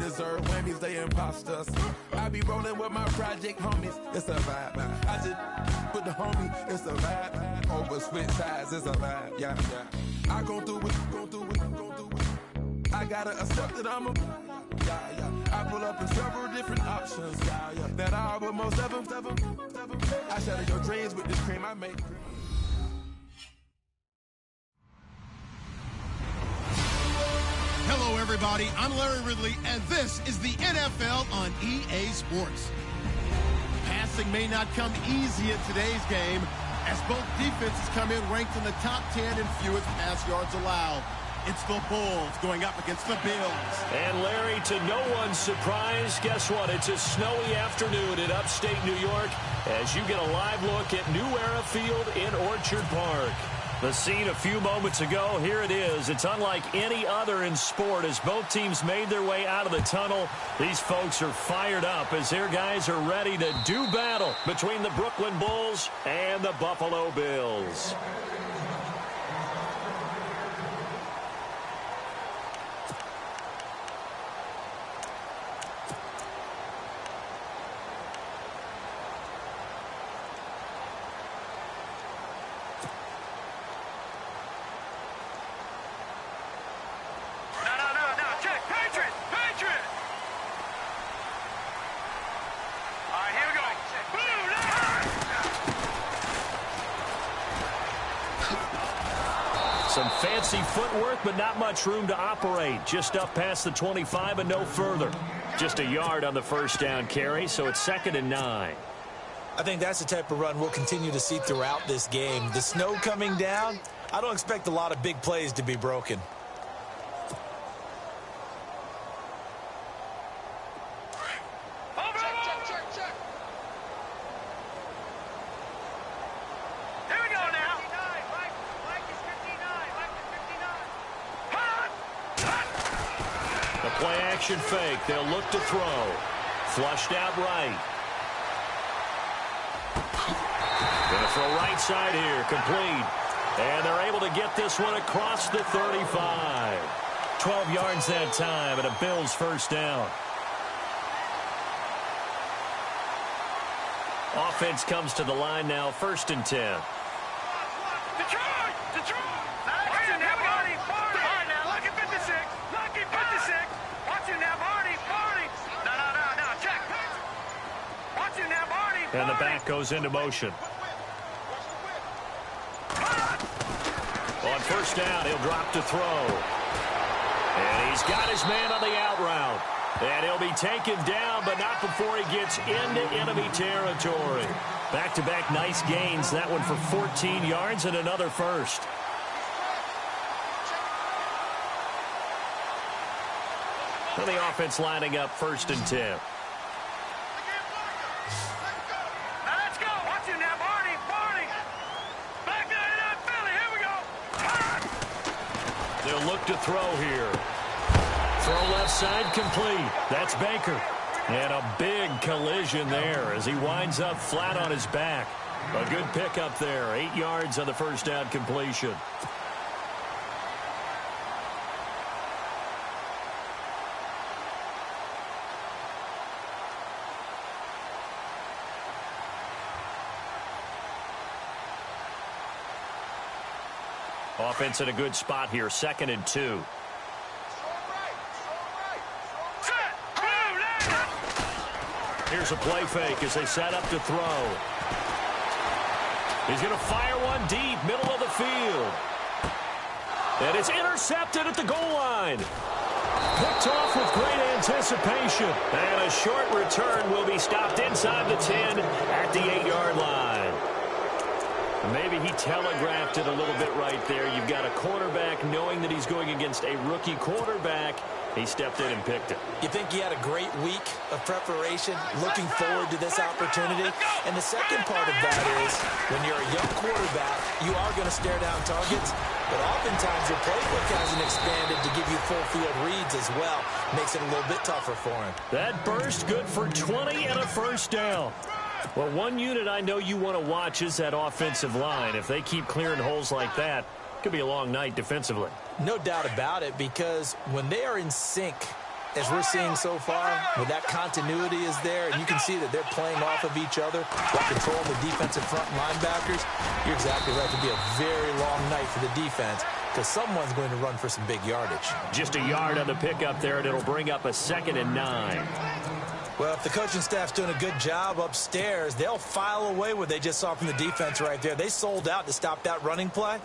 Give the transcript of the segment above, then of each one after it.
deserve whammies, they imposters. I be rolling with my project homies, it's a vibe. I just with the homie, it's a vibe. Over switch sides, it's a vibe. Yeah. I gon' do it. I gotta accept that I'm a. I pull up in several different options. That I will most ever. I shatter your dreams with this cream I make. Hello, everybody. I'm Larry Ridley, and this is the NFL on EA Sports. Passing may not come easy in today's game, as both defenses come in ranked in the top 10 in fewest pass yards allowed. It's the Bulls going up against the Bills. And Larry, to no one's surprise, guess what? It's a snowy afternoon in upstate New York as you get a live look at New Era Field in Orchard Park. The scene a few moments ago, here it is. It's unlike any other in sport as both teams made their way out of the tunnel. These folks are fired up as their guys are ready to do battle between the Brooklyn Bulls and the Buffalo Bills. Some fancy footwork, but not much room to operate. Just up past the 25 and no further. Just a yard on the first down carry, so it's 2nd and 9. I think that's the type of run we'll continue to see throughout this game. The snow coming down, I don't expect a lot of big plays to be broken. Play-action fake. They'll look to throw. Flushed out right. Gonna throw right side here. Complete. And they're able to get this one across the 35. 12 yards that time, and a Bills first down. Offense comes to the line now, 1st and 10. And the back goes into motion. On first down, he'll drop to throw. And he's got his man on the out route. And he'll be taken down, but not before he gets into enemy territory. Back-to-back nice gains. That one for 14 yards and another first. And the offense lining up 1st and 10. They'll look to throw here. Throw left side complete. That's Baker. And a big collision there as he winds up flat on his back. A good pickup there. 8 yards on the first down completion. Offense in a good spot here, 2nd and 2. Here's a play fake as they set up to throw. He's going to fire one deep, middle of the field. And it's intercepted at the goal line. Picked off with great anticipation. And a short return will be stopped inside the 10 at the 8-yard line. Maybe he telegraphed it a little bit right there. You've got a quarterback knowing that he's going against a rookie quarterback. He stepped in and picked it. You think he had a great week of preparation, looking forward to this opportunity? And the second part of that is, when you're a young quarterback, you are going to stare down targets, but oftentimes your playbook hasn't expanded to give you full field reads as well. Makes it a little bit tougher for him. That burst good for 20 and a first down. Well, one unit I know you want to watch is that offensive line. If they keep clearing holes like that, it could be a long night defensively. No doubt about it, because when they are in sync, as we're seeing so far, when that continuity is there, and you can see that they're playing off of each other while controlling the defensive front linebackers, you're exactly right. It could be a very long night for the defense because someone's going to run for some big yardage. Just a yard on the pickup there, and it'll bring up a 2nd and 9. Well, if the coaching staff's doing a good job upstairs, they'll file away what they just saw from the defense right there. They sold out to stop that running play.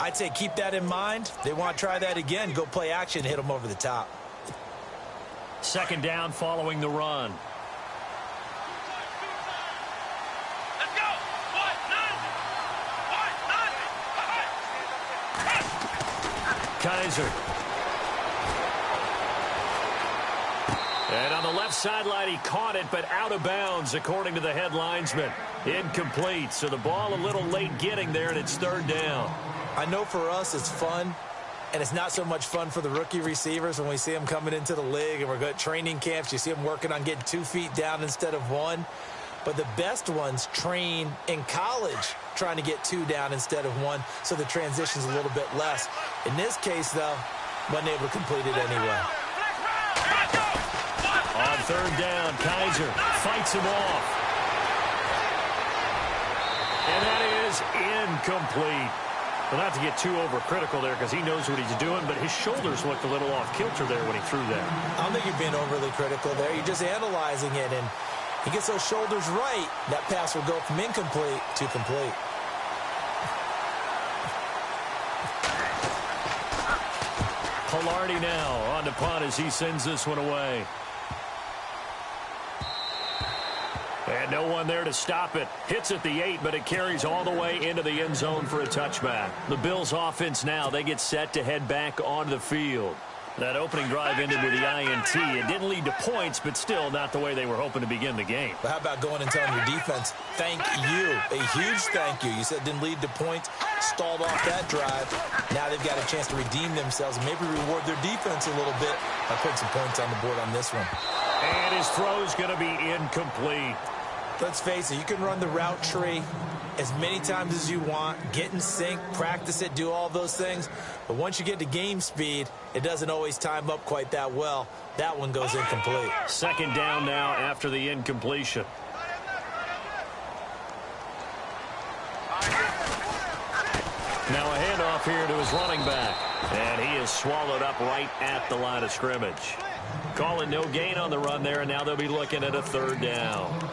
I'd say keep that in mind. They want to try that again. Go play action, hit them over the top. 2nd down following the run. Let's go. Kaiser. And on the left sideline, he caught it, but out of bounds, according to the head linesman. Incomplete, so the ball a little late getting there, and it's 3rd down. I know for us it's fun, and it's not so much fun for the rookie receivers when we see them coming into the league, and we're going to training camps. You see them working on getting 2 feet down instead of 1. But the best ones train in college trying to get 2 down instead of 1, so the transition's a little bit less. In this case, though, wasn't able to complete it anyway. On 3rd down, Kaiser fights him off. And that is incomplete. Well, not to get too overcritical there because he knows what he's doing, but his shoulders looked a little off kilter there when he threw that. I don't think you're being overly critical there. You're just analyzing it, and he gets those shoulders right. That pass will go from incomplete to complete. Pilardi now on the punt as he sends this one away. And no one there to stop it. Hits at the 8, but it carries all the way into the end zone for a touchback. The Bills offense now, they get set to head back onto the field. That opening drive ended with the INT. It didn't lead to points, but still not the way they were hoping to begin the game. But how about going and telling your defense, thank you, a huge thank you. You said it didn't lead to points, stalled off that drive. Now they've got a chance to redeem themselves and maybe reward their defense a little bit by putting some points on the board on this one. And his throw's going to be incomplete. Let's face it, you can run the route tree as many times as you want, get in sync, practice it, do all those things. But once you get to game speed, it doesn't always time up quite that well. That one goes incomplete. 2nd down now after the incompletion. Now a handoff here to his running back. And he is swallowed up right at the line of scrimmage. Calling no gain on the run there, and now they'll be looking at a 3rd down.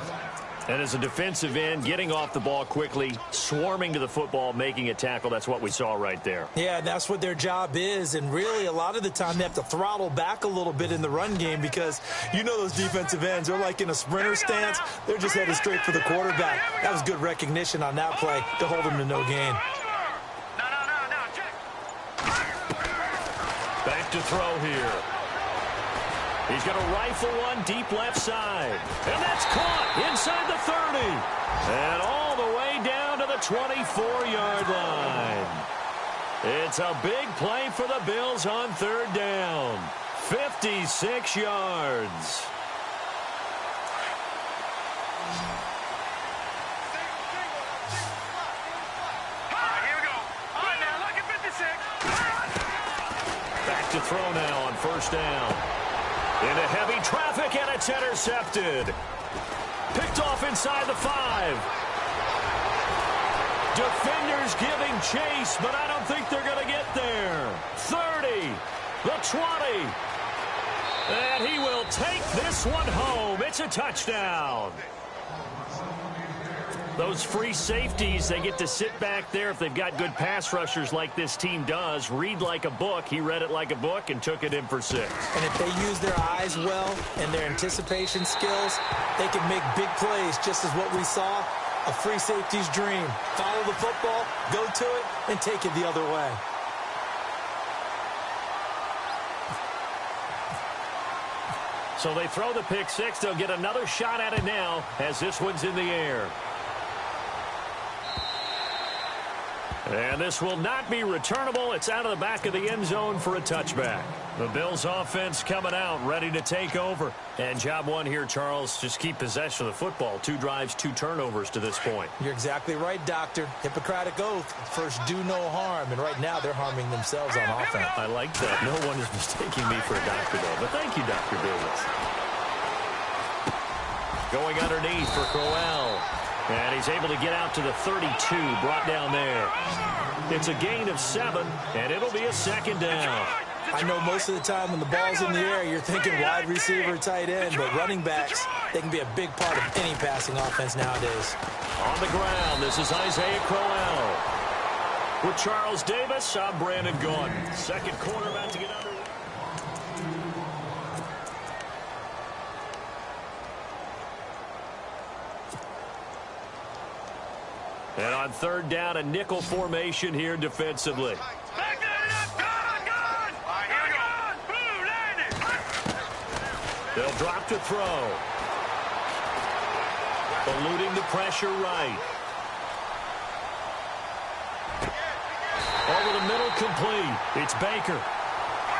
And as a defensive end, getting off the ball quickly, swarming to the football, making a tackle, that's what we saw right there. Yeah, that's what their job is. And really, a lot of the time, they have to throttle back a little bit in the run game because you know those defensive ends, they're like in a sprinter stance. They're just headed straight for the quarterback. That was good recognition on that play to hold them to no gain. Back to throw here. He's going to rifle one deep left side. And that's caught inside the 30. And all the way down to the 24-yard line. It's a big play for the Bills on 3rd down. 56 yards. Back to throw now on 1st down. Into heavy traffic, and it's intercepted. Picked off inside the 5. Defenders giving chase, but I don't think they're going to get there. 30, the 20. And he will take this one home. It's a touchdown. Those free safeties, they get to sit back there if they've got good pass rushers like this team does. Read like a book. He read it like a book and took it in for 6. And if they use their eyes well and their anticipation skills, they can make big plays, just as what we saw, a free safety's dream. Follow the football, go to it, and take it the other way. So they throw the pick 6. They'll get another shot at it now as this one's in the air. And this will not be returnable. It's out of the back of the end zone for a touchback. The Bills offense coming out, ready to take over. And job one here, Charles, just keep possession of the football. 2 drives, 2 turnovers to this point. You're exactly right, Doctor. Hippocratic oath. First, do no harm. And right now, they're harming themselves on offense. I like that. No one is mistaking me for a doctor, though. But thank you, Dr. Davis. Going underneath for Crowell. And he's able to get out to the 32, brought down there. It's a gain of 7, and it'll be a second down. I know most of the time when the ball's in the air, you're thinking wide receiver, tight end, but running backs, they can be a big part of any passing offense nowadays. On the ground, this is Isaiah Crowell. With Charles Davis, I'm Brandon Gordon. Second quarter about to get under. And on third down, a nickel formation here defensively. They'll drop to throw. Eluding the pressure right. Over the middle, complete. It's Baker.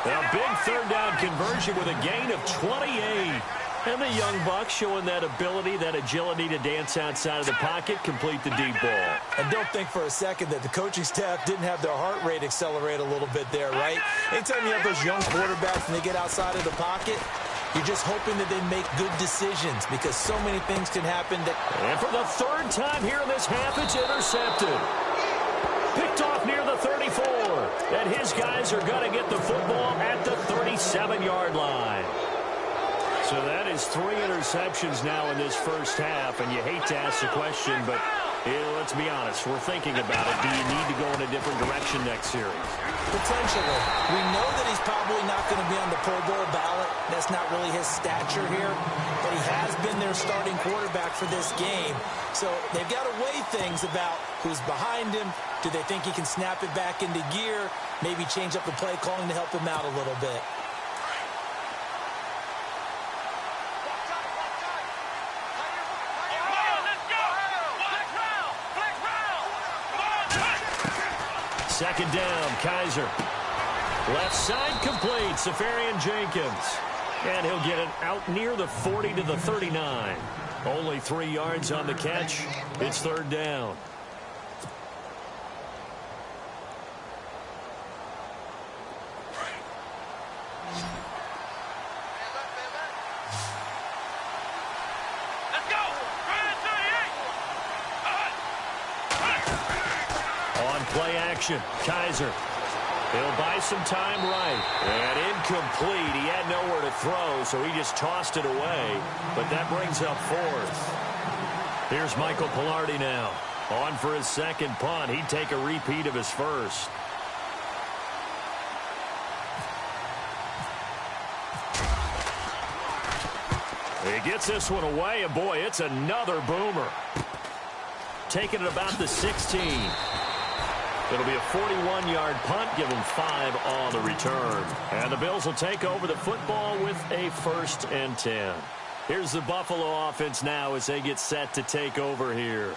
A big third down conversion with a gain of 28. And the young buck showing that ability, that agility to dance outside of the pocket, complete the deep ball. And don't think for a second that the coaching staff didn't have their heart rate accelerate a little bit there, right? Anytime you have those young quarterbacks and they get outside of the pocket, you're just hoping that they make good decisions because so many things can happen. And for the third time here in this half, it's intercepted. Picked off near the 34. And his guys are going to get the football at the 37-yard line. So that is 3 interceptions now in this first half, and you hate to ask the question, but let's be honest, we're thinking about it. Do you need to go in a different direction next series? Potentially. We know that he's probably not going to be on the Pro Bowl ballot. That's not really his stature here, but he has been their starting quarterback for this game. So they've got to weigh things about who's behind him. Do they think he can snap it back into gear? Maybe change up the play calling to help him out a little bit. Second down, Kaiser. Left side complete, Safarian Jenkins. And he'll get it out near the 40 to the 39. Only 3 yards on the catch. It's third down. Play action. Kaiser. He'll buy some time right. And incomplete. He had nowhere to throw, so he just tossed it away. But that brings up 4th. Here's Michael Pilardi now. On for his second punt. He'd take a repeat of his first. He gets this one away, and boy, it's another boomer. Taking it about the 16. It'll be a 41-yard punt, give him 5 on the return. And the Bills will take over the football with a 1st and 10. Here's the Buffalo offense now as they get set to take over here.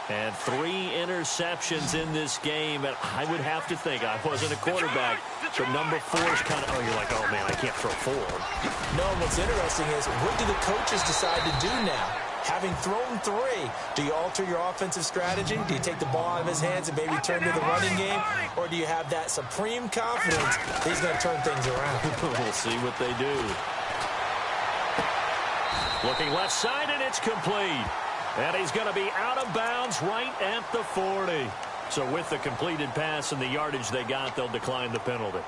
And 3 interceptions in this game. And I would have to think, I wasn't a quarterback, but number 4 is kind of, you're like, oh, man, I can't throw 4. No, what's interesting is what do the coaches decide to do now? Having thrown 3, do you alter your offensive strategy? Do you take the ball out of his hands and maybe turn to the running game? Or do you have that supreme confidence that he's going to turn things around? We'll see what they do. Looking left side, and it's complete. And he's going to be out of bounds right at the 40. So with the completed pass and the yardage they got, they'll decline the penalty.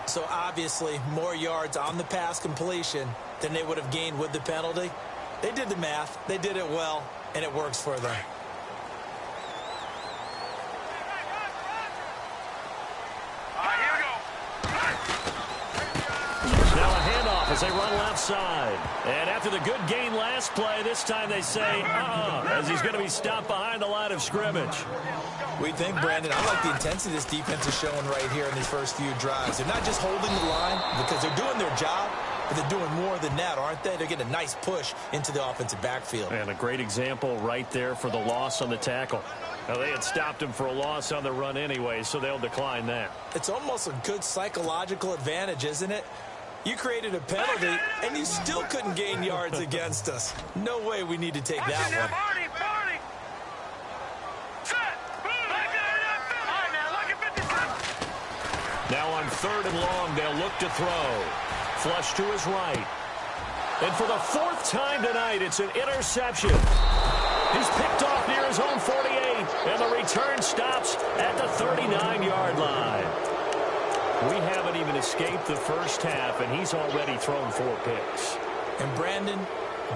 So obviously more yards on the pass completion than they would have gained with the penalty. They did the math, they did it well, and it works for them. Now a handoff as they run left side. And after the good gain last play, this time they say, as he's going to be stopped behind the line of scrimmage. We think, Brandon, I like the intensity this defense is showing right here in these first few drives. They're not just holding the line because they're doing their job, but they're doing more than that, aren't they? They're getting a nice push into the offensive backfield. And a great example right there for the loss on the tackle. Well, they had stopped him for a loss on the run anyway, so they'll decline that. It's almost a good psychological advantage, isn't it? You created a penalty, and you still couldn't gain yards against us. No way we need to take that one. Now on 3rd and long, they'll look to throw. Flush to his right. And for the 4th time tonight, it's an interception. He's picked off near his own 48, and the return stops at the 39-yard line. We haven't even escaped the first half, and he's already thrown 4 picks. And Brandon,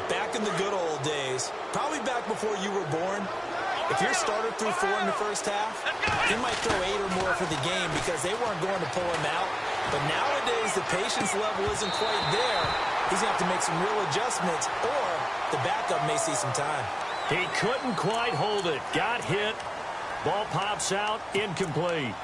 back in the good old days, probably back before you were born, if your starter threw 4 in the first half, he might throw 8 or more for the game because they weren't going to pull him out. But nowadays, the patience level isn't quite there. He's going to have to make some real adjustments, or the backup may see some time. He couldn't quite hold it. Got hit. Ball pops out. Incomplete.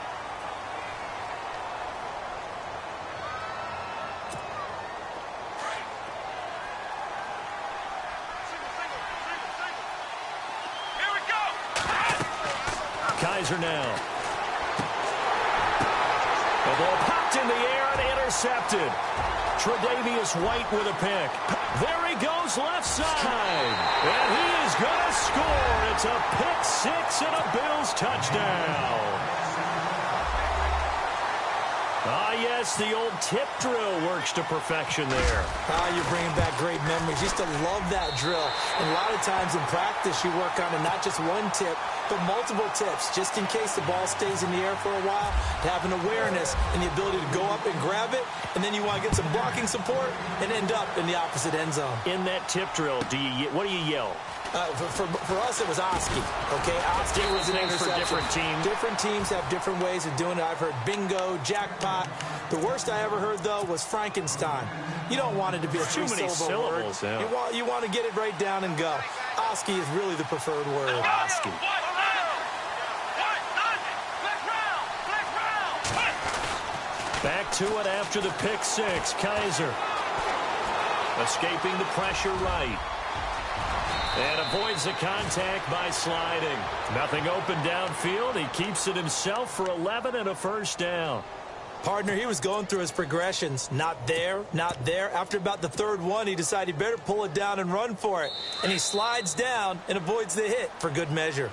Kaiser now. The ball popped in the air and intercepted. Tre'Davious White with a pick. There he goes left side. And he is going to score. It's a pick 6 and a Bills touchdown. Ah, yes, the old tip drill works to perfection there. Ah, you're bringing back great memories. Used to love that drill. And a lot of times in practice, you work on it, not just one tip, but multiple tips, just in case the ball stays in the air for a while, to have an awareness and the ability to go up and grab it, and then you want to get some blocking support and end up in the opposite end zone. In that tip drill, what do you yell? For us, it was Oski. Okay, Oski was an interception. For different teams. Different teams have different ways of doing it. I've heard bingo, jackpot. The worst I ever heard, though, was Frankenstein. You don't want it to be a too many syllables. Word. Yeah. You want to get it right down and go. Oski is really the preferred word. Oski. Back to it after the pick 6. Kaiser escaping the pressure right. And avoids the contact by sliding. Nothing open downfield. He keeps it himself for 11 and a first down. Partner, he was going through his progressions. Not there, not there. After about the 3rd one, he decided he better pull it down and run for it. And he slides down and avoids the hit for good measure.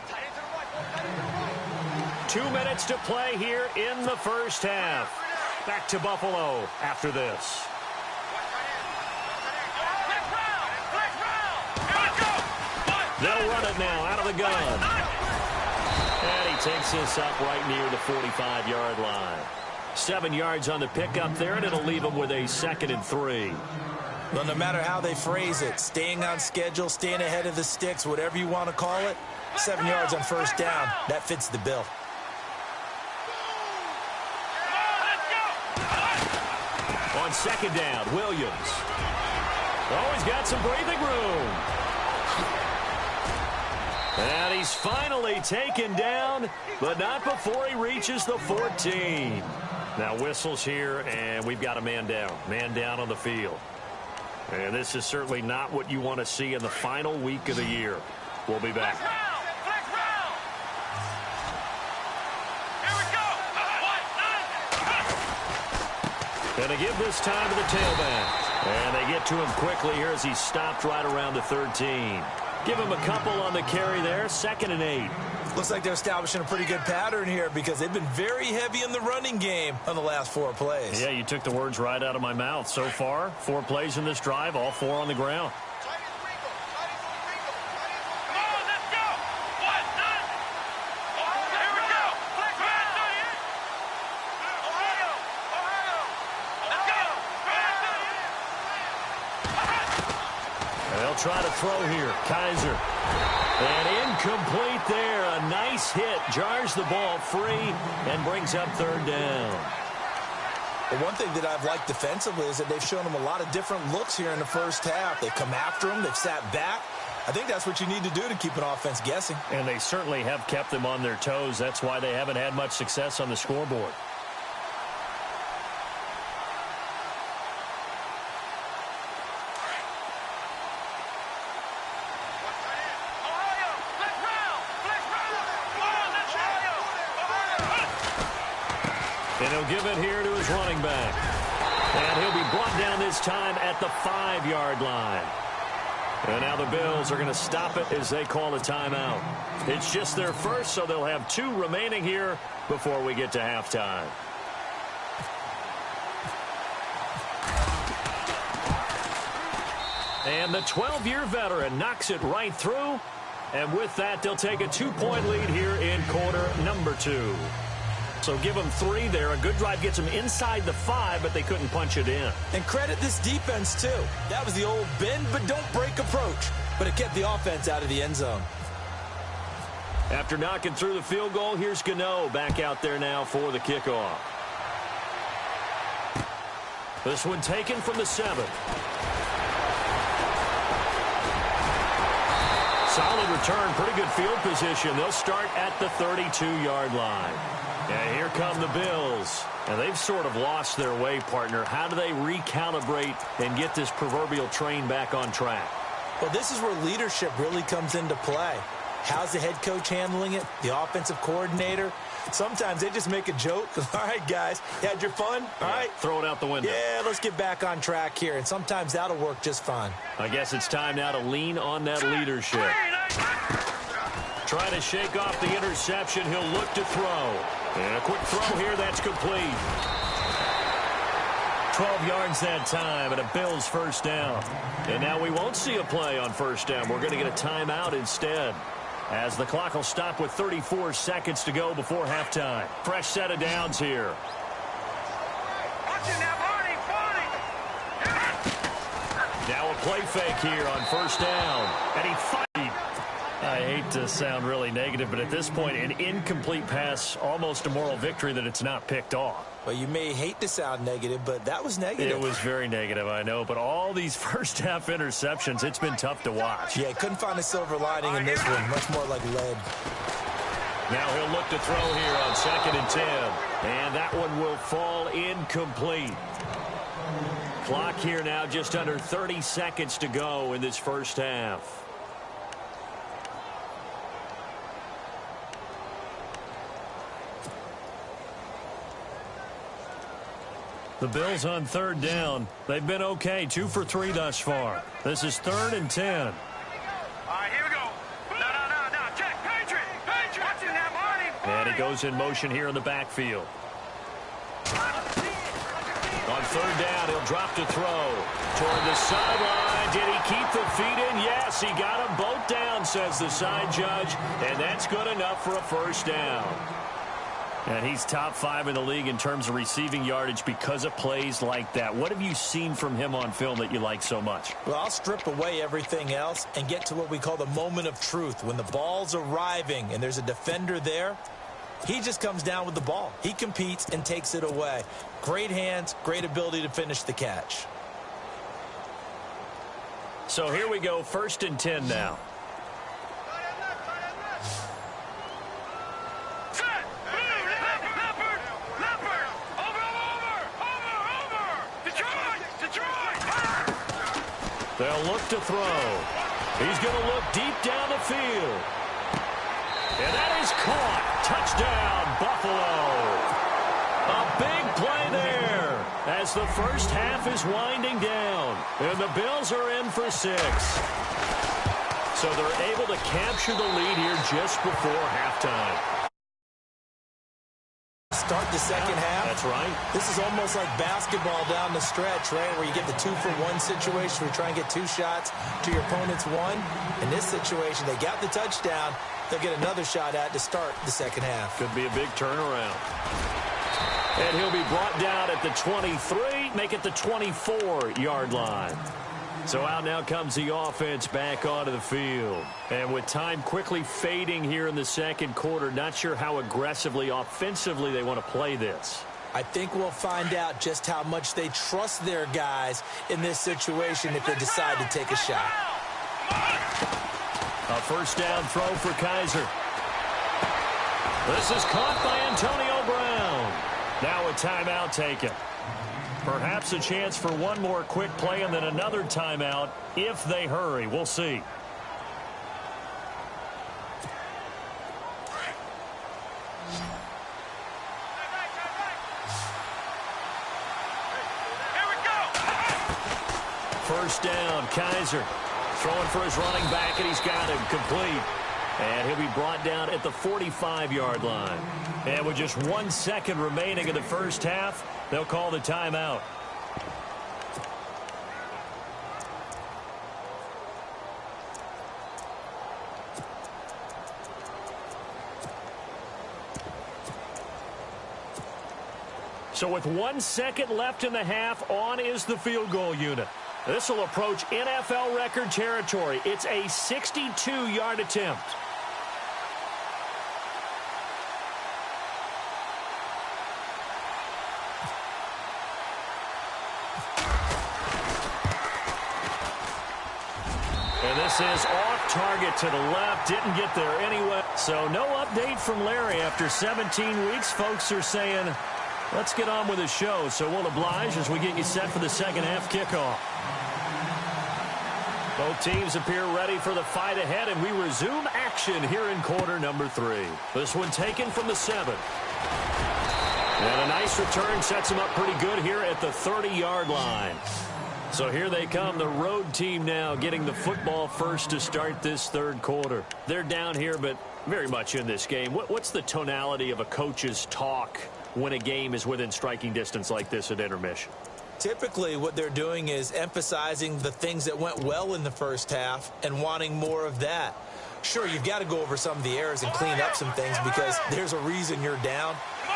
2 minutes to play here in the first half. Back to Buffalo after this. They'll run it now out of the gun. And he takes this up right near the 45-yard line. 7 yards on the pickup there, and it'll leave him with a 2nd and 3. Well, no matter how they phrase it, staying on schedule, staying ahead of the sticks, whatever you want to call it, 7 yards on first down, that fits the bill. On 2nd down, Williams. Oh, he's got some breathing room. And he's finally taken down, but not before he reaches the 14. Now whistles here, and we've got a man down. Man down on the field. And this is certainly not what you want to see in the final week of the year. We'll be back. And they give this time to the tailback. And they get to him quickly here as he's stopped right around the 13. Give him a couple on the carry there. 2nd and 8. Looks like they're establishing a pretty good pattern here because they've been very heavy in the running game on the last 4 plays. Yeah, you took the words right out of my mouth. So far, 4 plays in this drive, all 4 on the ground. Try to throw here. Kaiser. And incomplete there. A nice hit. Jars the ball free and brings up 3rd down. Well, one thing that I've liked defensively is that they've shown him a lot of different looks here in the first half. They've come after him. They've sat back. I think that's what you need to do to keep an offense guessing. And they certainly have kept them on their toes. That's why they haven't had much success on the scoreboard. And he'll give it here to his running back. And he'll be brought down this time at the 5-yard line. And now the Bills are going to stop it as they call a timeout. It's just their first, so they'll have 2 remaining here before we get to halftime. And the 12-year veteran knocks it right through. And with that, they'll take a 2-point lead here in quarter number 2. So give them 3 there. A good drive gets them inside the 5, but they couldn't punch it in. And credit this defense, too. That was the old bend but don't break approach. But it kept the offense out of the end zone. After knocking through the field goal, here's Gano back out there now for the kickoff. This one taken from the 7. Solid return, pretty good field position. They'll start at the 32-yard line. And here come the Bills. And they've sort of lost their way, partner. How do they recalibrate and get this proverbial train back on track? Well, this is where leadership really comes into play. How's the head coach handling it? The offensive coordinator? Sometimes they just make a joke. All right, guys, you had your fun? All right. Throw it out the window. Yeah, let's get back on track here. And sometimes that'll work just fine. I guess it's time now to lean on that leadership. Trying to shake off the interception. He'll look to throw. And a quick throw here. That's complete. 12 yards that time, and a Bills first down. And now we won't see a play on first down. We're going to get a timeout instead, as the clock will stop with 34 seconds to go before halftime. Fresh set of downs here. Now a play fake here on first down. And he fights. I hate to sound really negative, but at this point, an incomplete pass, almost a moral victory that it's not picked off. Well, you may hate to sound negative, but that was negative. It was very negative, I know. But all these first-half interceptions, it's been tough to watch. Yeah, couldn't find a silver lining in this one. Much more like lead. Now he'll look to throw here on 2nd and 10. And that one will fall incomplete. Clock here now just under 30 seconds to go in this first half. The Bills on 3rd down. They've been okay, 2 for 3 thus far. This is 3rd and 10. All right, here we go. No. Check. Patriot. Watching that money. And he goes in motion here in the backfield. On 3rd down, he'll drop to throw. Toward the sideline. Did he keep the feet in? Yes, he got them both down, says the side judge. And that's good enough for a first down. And he's top 5 in the league in terms of receiving yardage because of plays like that. What have you seen from him on film that you like so much? Well, I'll strip away everything else and get to what we call the moment of truth. When the ball's arriving and there's a defender there, he just comes down with the ball. He competes and takes it away. Great hands, great ability to finish the catch. So here we go, 1st and 10 now. They'll look to throw. He's going to look deep down the field. And that is caught. Touchdown, Buffalo. A big play there as the first half is winding down. And the Bills are in for 6. So they're able to capture the lead here just before halftime. Start the second half. That's right. This is almost like basketball down the stretch, right, where you get the 2-for-1 situation where you try and get 2 shots to your opponent's 1. In this situation, they got the touchdown. They'll get another shot at to start the second half. Could be a big turnaround. And he'll be brought down at the 23, make it the 24-yard line. So out now comes the offense back onto the field. And with time quickly fading here in the second quarter, not sure how aggressively, offensively they want to play this. I think we'll find out just how much they trust their guys in this situation if they decide to take a shot. A first down throw for Kaiser. This is caught by Antonio Brown. Now a timeout taken. Perhaps a chance for one more quick play and then another timeout if they hurry. We'll see. first down. Kaiser throwing for his running back, and he's got him complete. And he'll be brought down at the 45-yard line. And with just 1 second remaining in the first half, they'll call the timeout. So with 1 second left in the half, on is the field goal unit. This will approach NFL record territory. It's a 62-yard attempt. And this is off target to the left. Didn't get there anyway. So no update from Larry after 17 weeks. Folks are saying, let's get on with the show. So we'll oblige as we get you set for the second half kickoff. Both teams appear ready for the fight ahead, and we resume action here in quarter number 3. This one taken from the 7. And a nice return sets them up pretty good here at the 30-yard line. So here they come, the road team now getting the football first to start this third quarter. They're down here, but very much in this game. What's the tonality of a coach's talk when a game is within striking distance like this at intermission? Typically, what they're doing is emphasizing the things that went well in the first half and wanting more of that. Sure, you've got to go over some of the errors and clean up some things because there's a reason you're down.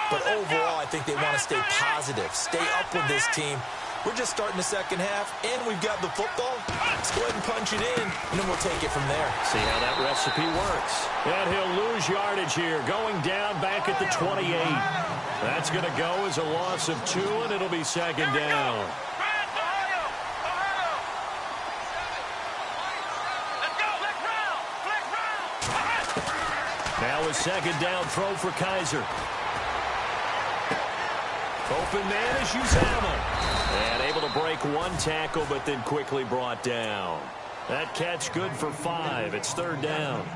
But overall, I think they want to stay positive, stay up with this team. We're just starting the second half, and we've got the football. Let's go ahead and punch it in, and then we'll take it from there. See how that recipe works. And he'll lose yardage here, going down back at the 28. That's going to go as a loss of 2, and it'll be second down. Now a second down throw for Kaiser. Open man is Uzama. And able to break 1 tackle, but then quickly brought down. That catch good for 5. It's third down.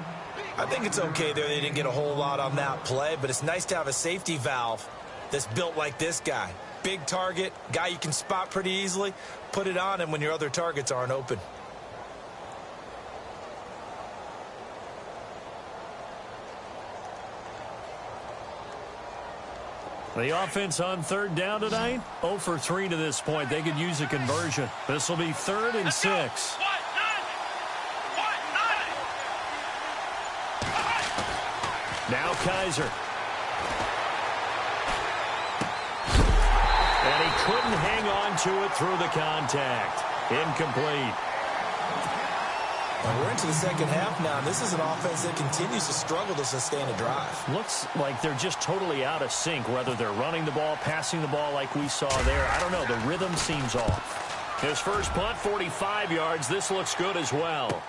I think it's okay there. They didn't get a whole lot on that play, but it's nice to have a safety valve that's built like this guy. Big target, guy you can spot pretty easily. Put it on him when your other targets aren't open. The offense on third down tonight, 0 for 3 to this point. They could use a conversion. This will be 3rd and 6. Now Kaiser. And he couldn't hang on to it through the contact. Incomplete. And we're into the second half now, and this is an offense that continues to struggle to sustain a drive. Looks like they're just totally out of sync, whether they're running the ball, passing the ball like we saw there. I don't know. The rhythm seems off. His first punt, 45 yards. This looks good as well.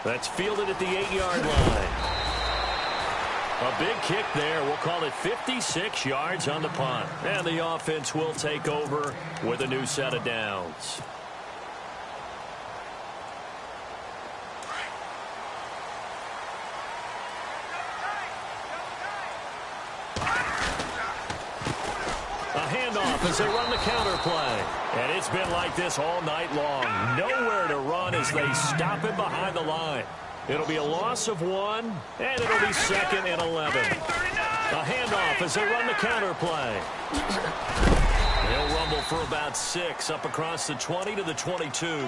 That's fielded at the 8-yard line. A big kick there. We'll call it 56 yards on the punt. And the offense will take over with a new set of downs. As they run the counter play. And it's been like this all night long. Nowhere to run as they stop him behind the line. It'll be a loss of 1, and it'll be 2nd and 11. A handoff as they run the counter play. He'll rumble for about 6 up across the 20 to the 22.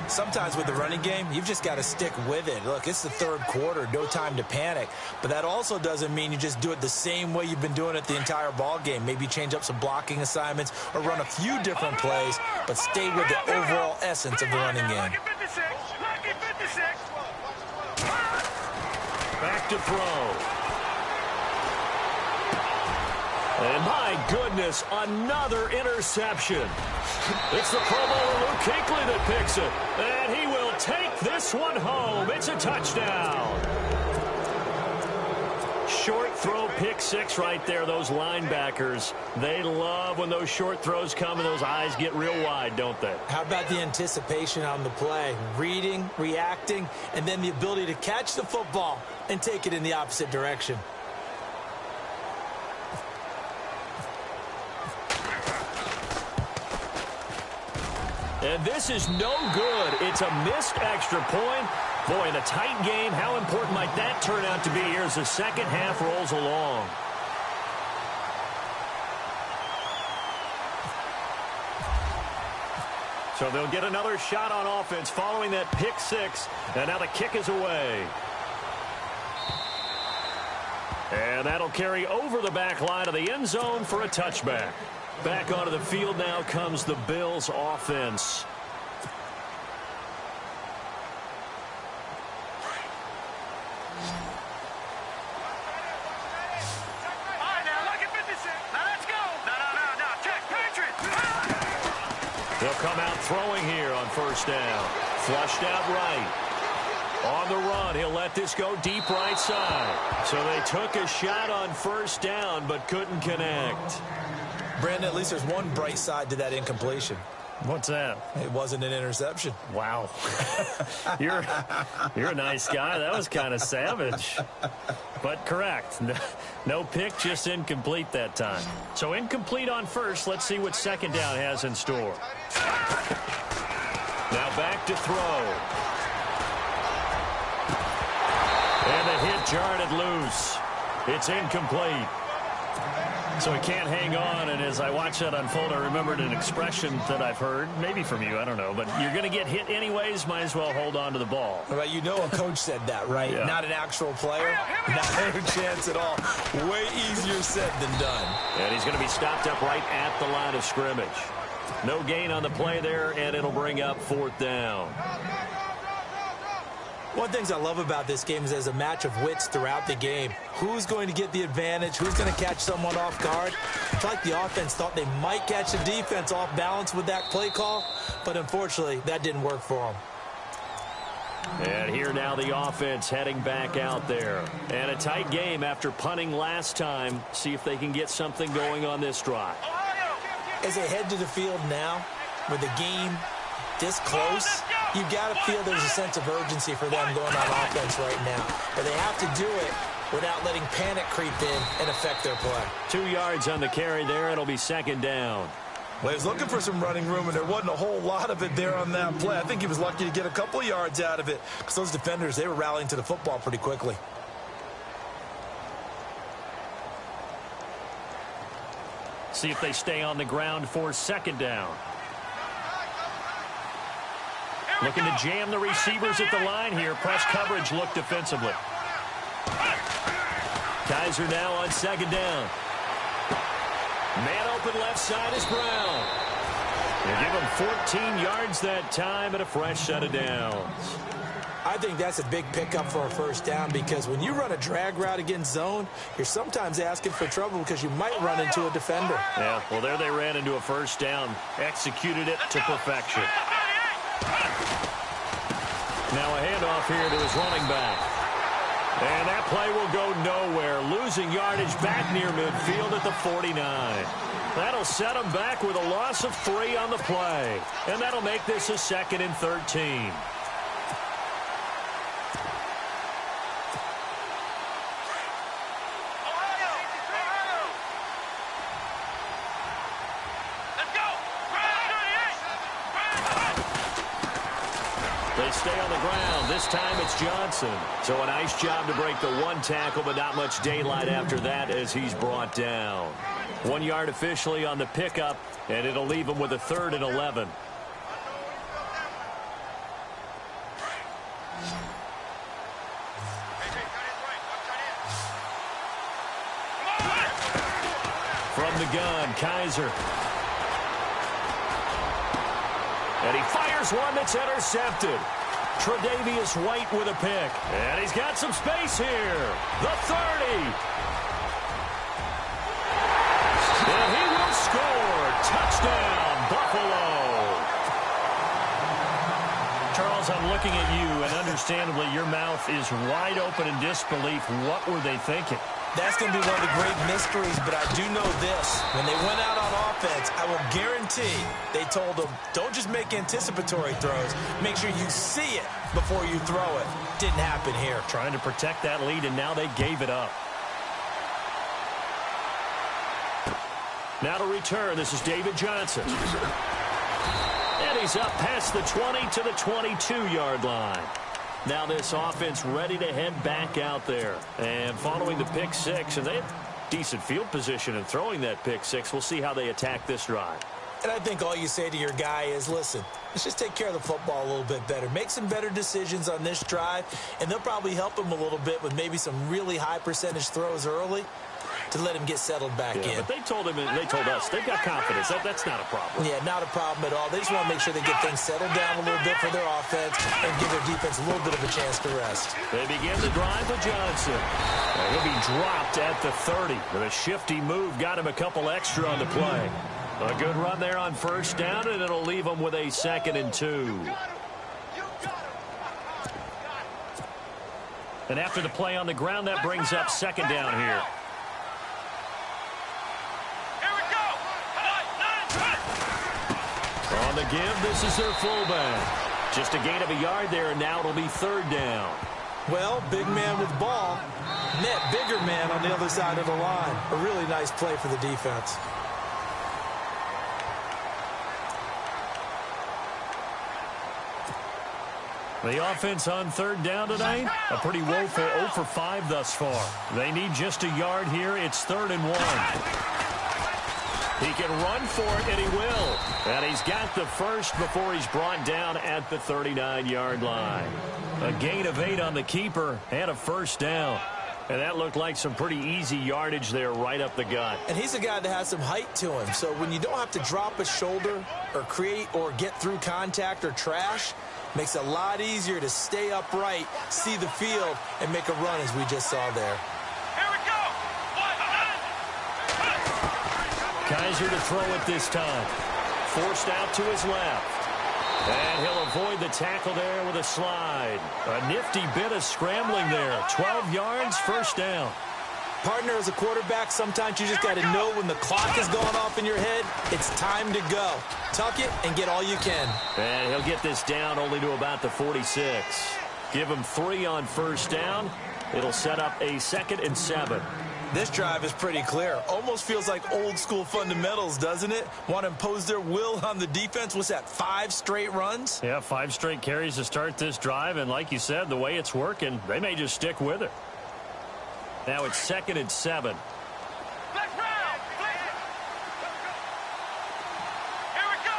Sometimes with the running game, you've just got to stick with it. Look, it's the third quarter, no time to panic. But that also doesn't mean you just do it the same way you've been doing it the entire ball game. Maybe change up some blocking assignments or run a few different plays, but stay with the overall essence of the running game. Back to throw. And my goodness, another interception. It's the Pro Bowler Luke Kuechly that picks it. And he will take this one home. It's a touchdown. Short throw, pick 6 right there. Those linebackers, they love when those short throws come and those eyes get real wide, don't they? How about the anticipation on the play? Reading, reacting, and then the ability to catch the football and take it in the opposite direction. And this is no good. It's a missed extra point. Boy, in a tight game, how important might that turn out to be here as the second half rolls along? So they'll get another shot on offense following that pick six. And now the kick is away. And that'll carry over the back line of the end zone for a touchback. Back onto the field now comes the Bills offense. They'll come out throwing here on first down. Flushed out right. On the run, he'll let this go deep right side. So they took a shot on first down but couldn't connect. Brandon, at least there's one bright side to that incompletion. What's that? It wasn't an interception. Wow. You're a nice guy. That was kind of savage. But correct. No pick, just incomplete that time. So incomplete on first. Let's see what second down has in store. Now back to throw. And the hit jarred it loose. It's incomplete. So he can't hang on, and as I watch that unfold, I remembered an expression that I've heard, maybe from you, I don't know, but you're going to get hit anyways, might as well hold on to the ball. Well, you know a coach said that, right? Yeah. Not an actual player, not a chance at all. Way easier said than done. And he's going to be stopped up right at the line of scrimmage. No gain on the play there, and it'll bring up fourth down. One of the things I love about this game is there's a match of wits throughout the game. Who's going to get the advantage? Who's going to catch someone off guard? It's like the offense thought they might catch the defense off balance with that play call, but unfortunately, that didn't work for them. And here now the offense heading back out there. And a tight game after punting last time. See if they can get something going on this drive. As they head to the field now, with the game this close, you've got to feel there's a sense of urgency for them going on offense right now. But they have to do it without letting panic creep in and affect their play. 2 yards on the carry there. It'll be second down. Well, he was looking for some running room, and there wasn't a whole lot of it there on that play. I think he was lucky to get a couple of yards out of it because those defenders, they were rallying to the football pretty quickly. See if they stay on the ground for second down. Looking to jam the receivers at the line here. Press coverage look defensively. Kaiser now on second down. Man open left side is Brown. They give him 14 yards that time and a fresh set of downs. I think that's a big pickup for a first down because when you run a drag route against zone, you're sometimes asking for trouble because you might run into a defender. Yeah, well, there they ran into a first down. Executed it to perfection. Now a handoff here to his running back. And that play will go nowhere. Losing yardage back near midfield at the 49. That'll set him back with a loss of 3 on the play. And that'll make this a 2nd and 13. They stay on the ground. This time it's Johnson. So a nice job to break the one tackle, but not much daylight after that as he's brought down. 1 yard officially on the pickup, and it'll leave him with a 3rd and 11. From the gun, Kaiser. And he fires one that's intercepted. Tre'Davious White with a pick. And he's got some space here. The 30. And he will score. Touchdown, Buffalo. Charles, I'm looking at you, and understandably, your mouth is wide open in disbelief. What were they thinking? That's going to be one of the great mysteries, but I do know this. When they went out on offense, I will guarantee they told them, don't just make anticipatory throws. Make sure you see it before you throw it. Didn't happen here. Trying to protect that lead, and now they gave it up. Now to return, this is David Johnson. And he he's up past the 20 to the 22-yard line. Now this offense ready to head back out there. And following the pick six, and they have decent field position in throwing that pick six. We'll see how they attack this drive. And I think all you say to your guy is, listen, let's just take care of the football a little bit better. Make some better decisions on this drive, and they'll probably help him a little bit with maybe some really high percentage throws early to let him get settled back in. But they told us they've got confidence. That's not a problem. Yeah, not a problem at all. They just want to make sure they get things settled down a little bit for their offense and give their defense a little bit of a chance to rest. They begin the drive with Johnson. He'll be dropped at the 30. With a shifty move, got him a couple extra on the play. A good run there on first down, and it'll leave him with a 2nd and 2. And after the play on the ground, that brings up 2nd down here. On the give, this is their fullback. Just a gain of a yard there, and now it'll be 3rd down. Well, big man with ball met bigger man on the other side of the line. A really nice play for the defense. The offense on 3rd down tonight, a pretty woeful 0 for 5 thus far. They need just a yard here. It's 3rd and 1. He can run for it, and he will. And he's got the first before he's brought down at the 39-yard line. A gain of 8 on the keeper and a 1st down. And that looked like some pretty easy yardage there right up the gut. And he's a guy that has some height to him. So when you don't have to drop a shoulder or create or get through contact or trash, makes it a lot easier to stay upright, see the field, and make a run as we just saw there. Here we go. Kaiser to throw it this time. Forced out to his left. And he'll avoid the tackle there with a slide. A nifty bit of scrambling there. 12 yards, 1st down. Partner, as a quarterback, sometimes you just got to know when the clock is going off in your head, it's time to go. Tuck it and get all you can. And he'll get this down only to about the 46. Give him 3 on 1st down. It'll set up a 2nd and 7. This drive is pretty clear. Almost feels like old school fundamentals, doesn't it? Want to impose their will on the defense. What's that, 5 straight runs? Yeah, 5 straight carries to start this drive. And like you said, the way it's working, they may just stick with it. Now it's 2nd and 7. Let's round. Here we go.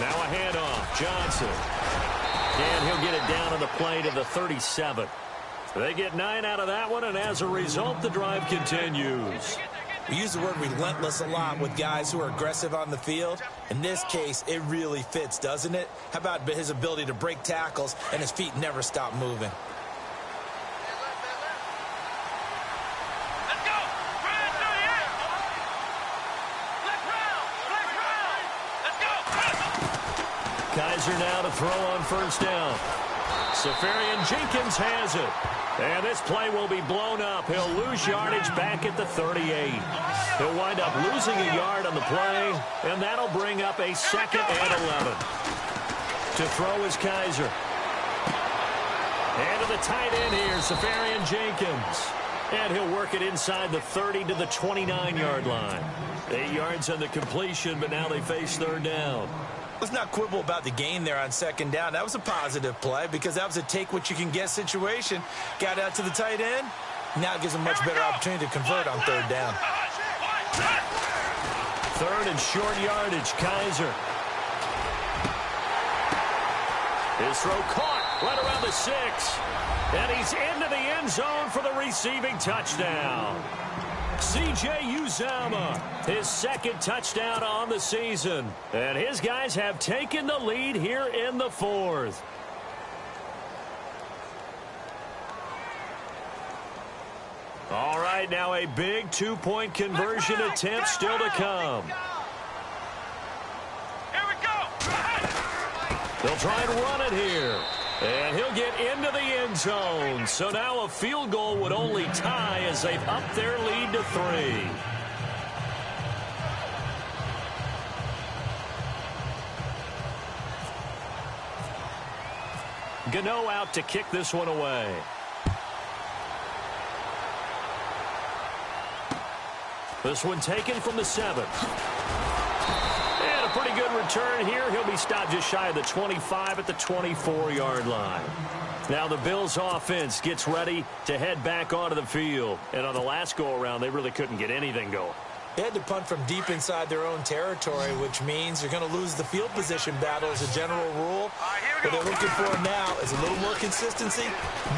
Now a handoff. Johnson. And he'll get it down on the play to the 37. They get 9 out of that one, and as a result, the drive continues. We use the word relentless a lot with guys who are aggressive on the field. In this case, it really fits, doesn't it? How about his ability to break tackles and his feet never stop moving? Let's go. Let's go. Kaiser now to throw on 1st down. Safarian Jenkins has it. And this play will be blown up. He'll lose yardage back at the 38. He'll wind up losing a yard on the play, and that'll bring up a 2nd and 11. To throw is Kaiser. And to the tight end here, Safarian Jenkins. And he'll work it inside the 30 to the 29-yard line. 8 yards on the completion, but now they face 3rd down. Let's not quibble about the gain there on 2nd down. That was a positive play because that was a take-what-you-can-get situation. Got out to the tight end. Now it gives him much better opportunity to convert on 3rd down. 3rd and short yardage, Kaiser. His throw caught right around the 6. And he's into the end zone for the receiving touchdown. C.J. Uzomah, his 2nd touchdown on the season. And his guys have taken the lead here in the 4th. All right, now a big 2-point conversion attempt still to come. Here we go. They'll try and run it here. And he'll get into the end zone. So now a field goal would only tie as they've upped their lead to 3. Gano out to kick this one away. This one taken from the 7. return here. He'll be stopped just shy of the 25 at the 24-yard line. Now the Bills offense gets ready to head back onto the field. And on the last go-around, they really couldn't get anything going. They had to punt from deep inside their own territory, which means you're going to lose the field position battle as a general rule. What they're looking for now is a little more consistency,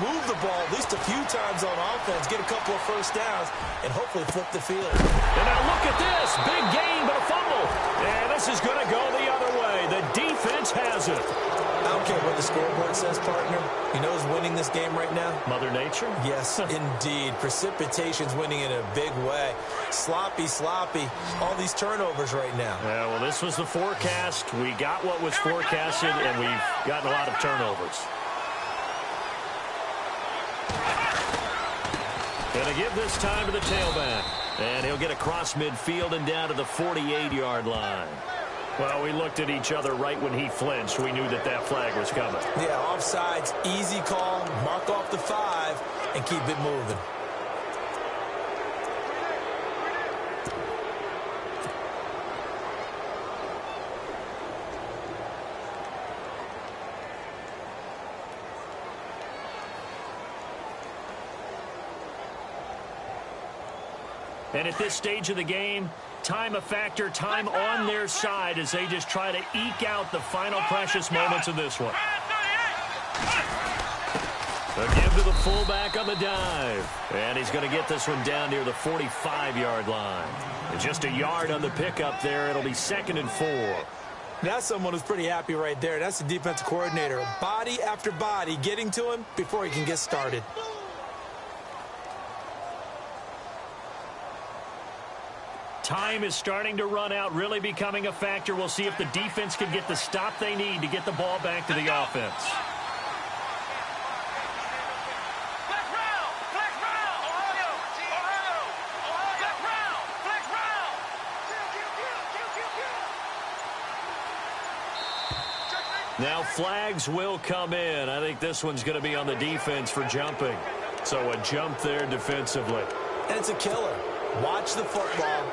move the ball at least a few times on offense, get a couple of first downs, and hopefully flip the field. And now look at this. Big gain, but a fumble. And this is going to go the other way. The defense has it. I don't care what the scoreboard says, partner. You know who's winning this game right now? Mother Nature? Yes, indeed. Precipitation's winning in a big way. Sloppy. All these turnovers right now. Yeah, well, this was the forecast. We got what was forecasted, and we've gotten a lot of turnovers. Going to give this time to the tailback. And he'll get across midfield and down to the 48-yard line. Well, we looked at each other right when he flinched. We knew that flag was coming. Yeah, offsides, easy call, mark off the 5, and keep it moving. And at this stage of the game, time a factor, time on their side as they just try to eke out the final precious moments of this one. A give to the fullback on the dive. And he's going to get this one down near the 45-yard line. And just a yard on the pickup there. It'll be 2nd and 4. That's someone who's pretty happy right there. That's the defensive coordinator. Body after body getting to him before he can get started. Time is starting to run out, really becoming a factor. We'll see if the defense can get the stop they need to get the ball back to the offense. Now flags will come in. I think this one's going to be on the defense for jumping. So a jump there defensively. And it's a killer. Watch the football.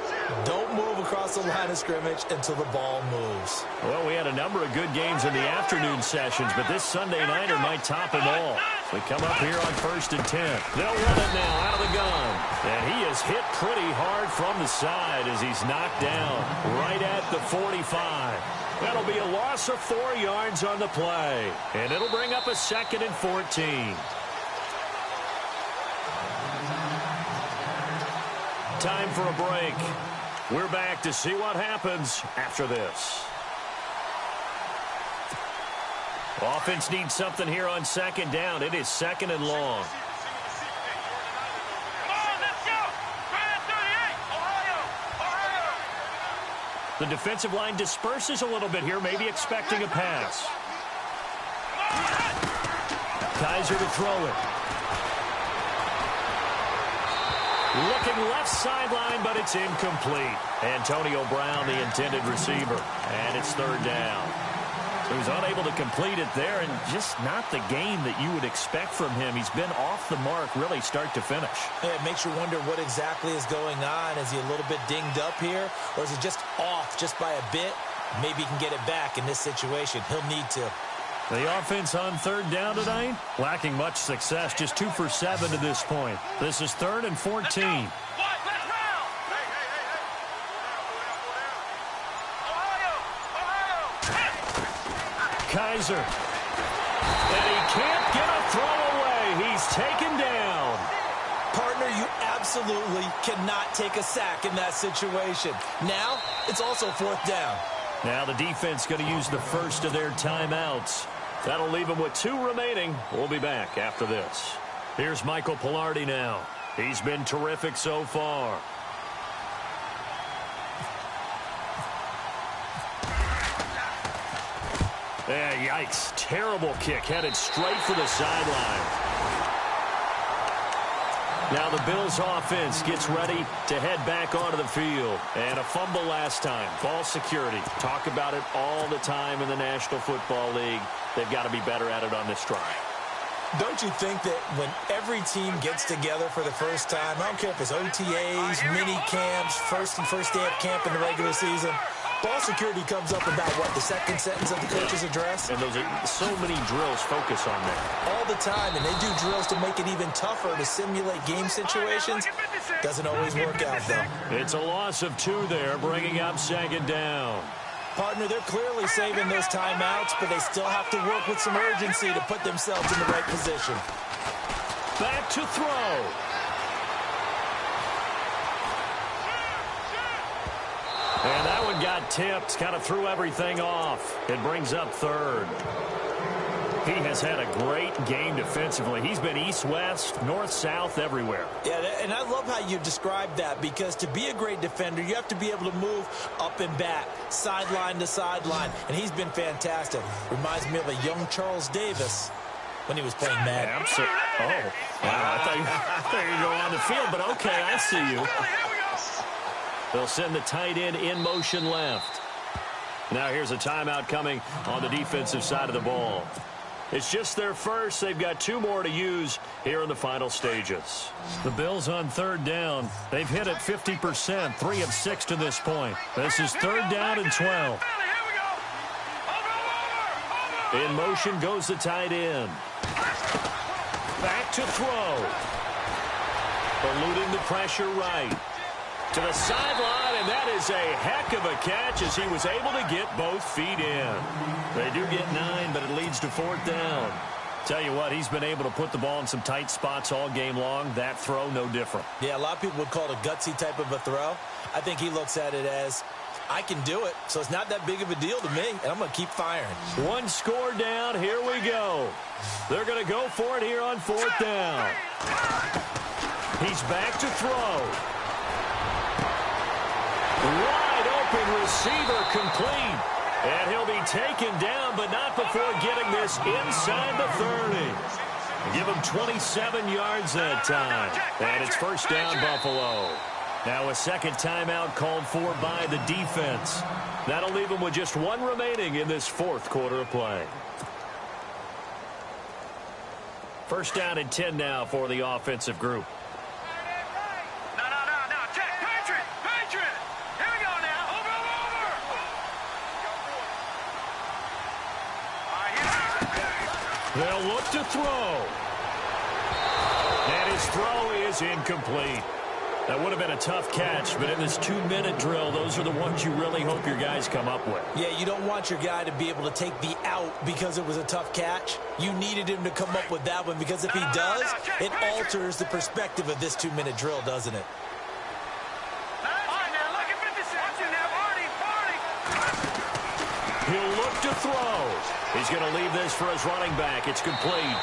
Don't move across the line of scrimmage until the ball moves. Well, we had a number of good games in the afternoon sessions, but this Sunday nighter might top them all. We come up here on 1st and 10. They'll run it now out of the gun. And he is hit pretty hard from the side as he's knocked down right at the 45. That'll be a loss of 4 yards on the play. And it'll bring up a 2nd and 14. Time for a break. We're back to see what happens after this. Offense needs something here on 2nd down. It is 2nd and long. The defensive line disperses a little bit here, maybe expecting a pass. Kaiser to throw it. Looking left sideline, but it's incomplete. Antonio Brown, the intended receiver. And it's 3rd down. So he's unable to complete it there, and just not the game that you would expect from him. He's been off the mark, really, start to finish. Yeah, it makes you wonder what exactly is going on. Is he a little bit dinged up here, or is it just off just by a bit? Maybe he can get it back in this situation. He'll need to. The offense on 3rd down tonight, lacking much success, just 2 for 7 to this point. This is 3rd and 14. Kaiser. And he can't get a throw away. He's taken down. Partner, you absolutely cannot take a sack in that situation. Now, it's also 4th down. Now the defense going to use the first of their timeouts. That'll leave them with 2 remaining. We'll be back after this. Here's Michael Pilardi now. He's been terrific so far. Yikes. Terrible kick headed straight for the sideline. Now the Bills offense gets ready to head back onto the field. And a fumble last time. Ball security. Talk about it all the time in the National Football League. They've got to be better at it on this drive. Don't you think that when every team gets together for the first time, I don't care if it's OTAs, mini camps, first day of camp in the regular season, Ball security comes up about, what, the second sentence of the coach's address? And those are so many drills focus on that. All the time, and they do drills to make it even tougher to simulate game situations. Doesn't always work out, though. It's a loss of 2 there, bringing up second down. Partner, they're clearly saving those timeouts, but they still have to work with some urgency to put themselves in the right position. Back to throw. And that one got tipped, kind of threw everything off. It brings up third. He has had a great game defensively. He's been east-west, north-south, everywhere. Yeah, and I love how you described that, because to be a great defender, you have to be able to move up and back, sideline to sideline, and he's been fantastic. Reminds me of a young Charles Davis when he was playing Madden. Oh, wow, I thought you were going on the field, but okay, I see you. They'll send the tight end in motion left. Now here's a timeout coming on the defensive side of the ball. It's just their first. They've got 2 more to use here in the final stages. The Bills on third down. They've hit it 50%, 3 of 6 to this point. This is third down and 12. In motion goes the tight end. Back to throw. Eluding the pressure right. To the sideline, and that is a heck of a catch as he was able to get both feet in. They do get 9, but it leads to fourth down. Tell you what, he's been able to put the ball in some tight spots all game long. That throw, no different. Yeah, a lot of people would call it a gutsy type of a throw. I think he looks at it as, I can do it, so it's not that big of a deal to me, and I'm going to keep firing. 1 score down. Here we go. They're going to go for it here on fourth down. He's back to throw. Wide open receiver complete. And he'll be taken down, but not before getting this inside the 30. Give him 27 yards that time. And it's first down, Buffalo. Now a second timeout called for by the defense. That'll leave them with just 1 remaining in this fourth quarter of play. First down and 10 now for the offensive group. They'll look to throw. And his throw is incomplete. That would have been a tough catch, but in this 2-minute drill, those are the ones you really hope your guys come up with. Yeah, you don't want your guy to be able to take the out because it was a tough catch. You needed him to come up with that one, because if he does, it alters the perspective of this 2-minute drill, doesn't it? He'll look to throw. He's going to leave this for his running back. It's complete.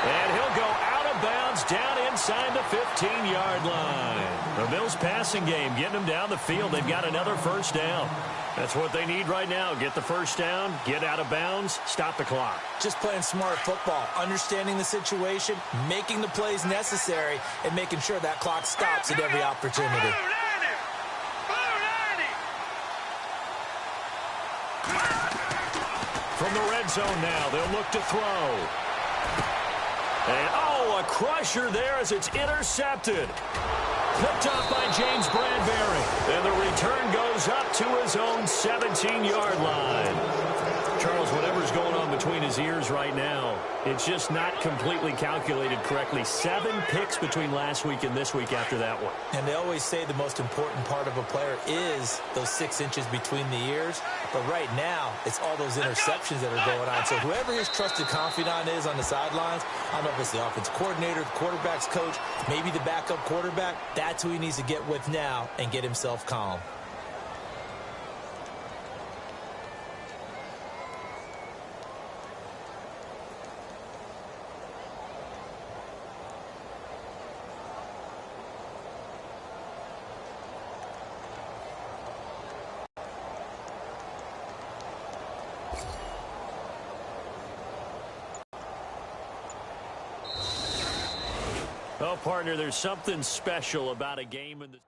And he'll go out of bounds down inside the 15-yard line. The Bills passing game getting them down the field. They've got another first down. That's what they need right now. Get the first down, get out of bounds, stop the clock. Just playing smart football, understanding the situation, making the plays necessary, and making sure that clock stops at every opportunity. From the red zone now, they'll look to throw. And, a crusher there as it's intercepted. Picked off by James Bradbury. And the return goes up to his own 17-yard line. Charles, whatever's going on between his ears right now, it's just not completely calculated correctly. 7 picks between last week and this week after that one. And they always say the most important part of a player is those 6 inches between the ears. But right now, it's all those interceptions that are going on. So whoever his trusted confidant is on the sidelines, I don't know if it's the offense coordinator, the quarterback's coach, maybe the backup quarterback, that's who he needs to get with now and get himself calm. Well, partner, there's something special about a game in the